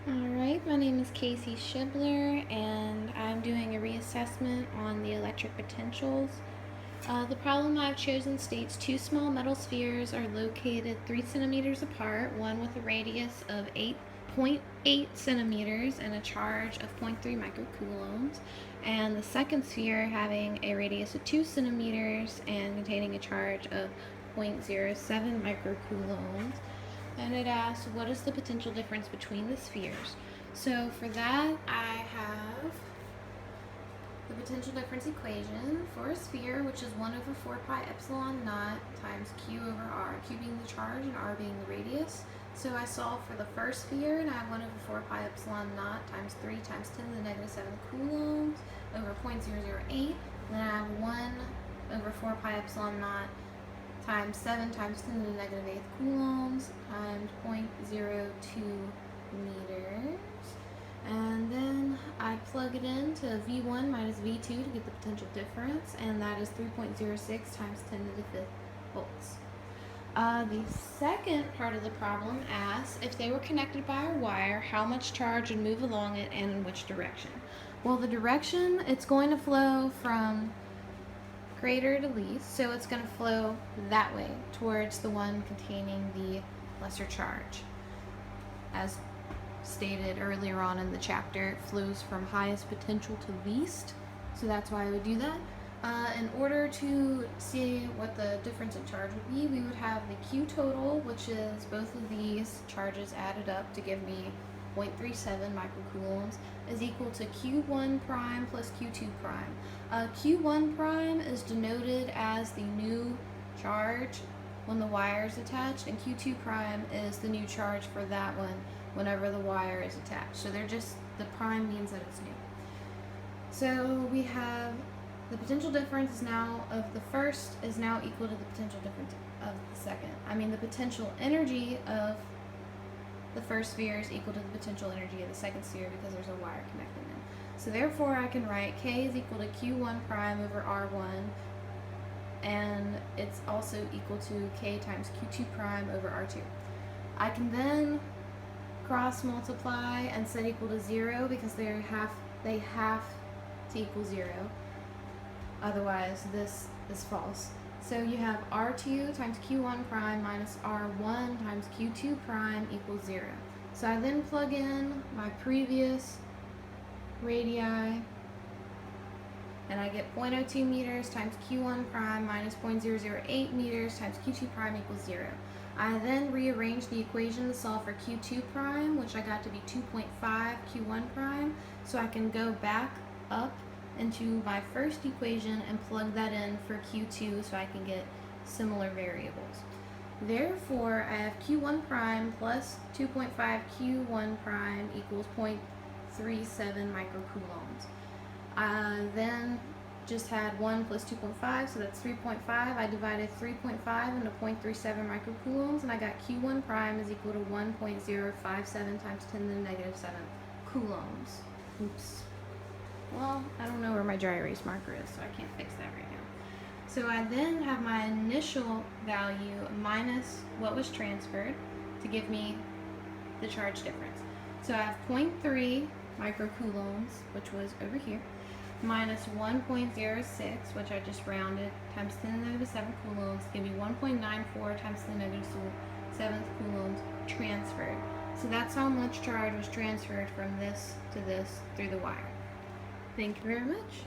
Alright, my name is Casey Shibler and I'm doing a reassessment on the electric potentials. The problem I've chosen states two small metal spheres are located 3 centimeters apart, one with a radius of 8.8 centimeters and a charge of 0.3 microcoulombs, and the second sphere having a radius of 2 centimeters and containing a charge of 0.07 microcoulombs. And it asks, what is the potential difference between the spheres? So for that, I have the potential difference equation for a sphere, which is 1 over 4 pi epsilon naught times q over r, q being the charge and r being the radius. So I solve for the first sphere, and I have 1 over 4 pi epsilon naught times 3 times 10 to the negative 7 coulombs over 0.008. And then I have 1 over 4 pi epsilon naught times 7 times 10 to the negative 8th coulombs times 0.02 meters. And then I plug it in to V1 minus V2 to get the potential difference, and that is 3.06 times 10 to the 5th volts. The second part of the problem asks, if they were connected by a wire, how much charge would move along it and in which direction? Well, the direction, it's going to flow from greater to least, so it's going to flow that way towards the one containing the lesser charge. As stated earlier on in the chapter, it flows from highest potential to least, so that's why I would do that. In order to see what the difference in charge would be, we would have the Q total, which is both of these charges added up to give me 0.37 microcoulombs, is equal to Q1 prime plus Q2 prime. Q1 prime is denoted as the new charge when the wire is attached, and Q2 prime is the new charge for that one whenever the wire is attached. So they're just, the prime means that it's new. So we have the potential difference is now of the first is now equal to the potential difference of the second. The potential energy of the first sphere is equal to the potential energy of the second sphere because there's a wire connecting them. So therefore I can write K is equal to Q1 prime over R1, and it's also equal to K times Q2 prime over R2. I can then cross multiply and set equal to 0 because they have to equal 0. Otherwise this is false. So you have R2 times Q1 prime minus R1 times Q2 prime equals 0. So I then plug in my previous radii, and I get 0.02 meters times Q1 prime minus 0.008 meters times Q2 prime equals 0. I then rearrange the equation to solve for Q2 prime, which I got to be 2.5 Q1 prime, so I can go back up into my first equation and plug that in for Q2 so I can get similar variables. Therefore, I have Q1 prime plus 2.5 Q1 prime equals 0.37 microcoulombs. I then just had 1 plus 2.5, so that's 3.5. I divided 3.5 into 0.37 microcoulombs, and I got Q1 prime is equal to 1.057 times 10 to the negative 7 coulombs. Oops. Well, I don't know where my dry erase marker is, so I can't fix that right now. So I then have my initial value minus what was transferred to give me the charge difference. So I have 0.3 microcoulombs, which was over here, minus 1.06, which I just rounded, times 10 to the negative 7 coulombs, give me 1.94 times 10 to the negative 7th coulombs transferred. So that's how much charge was transferred from this to this through the wire. Thank you very much.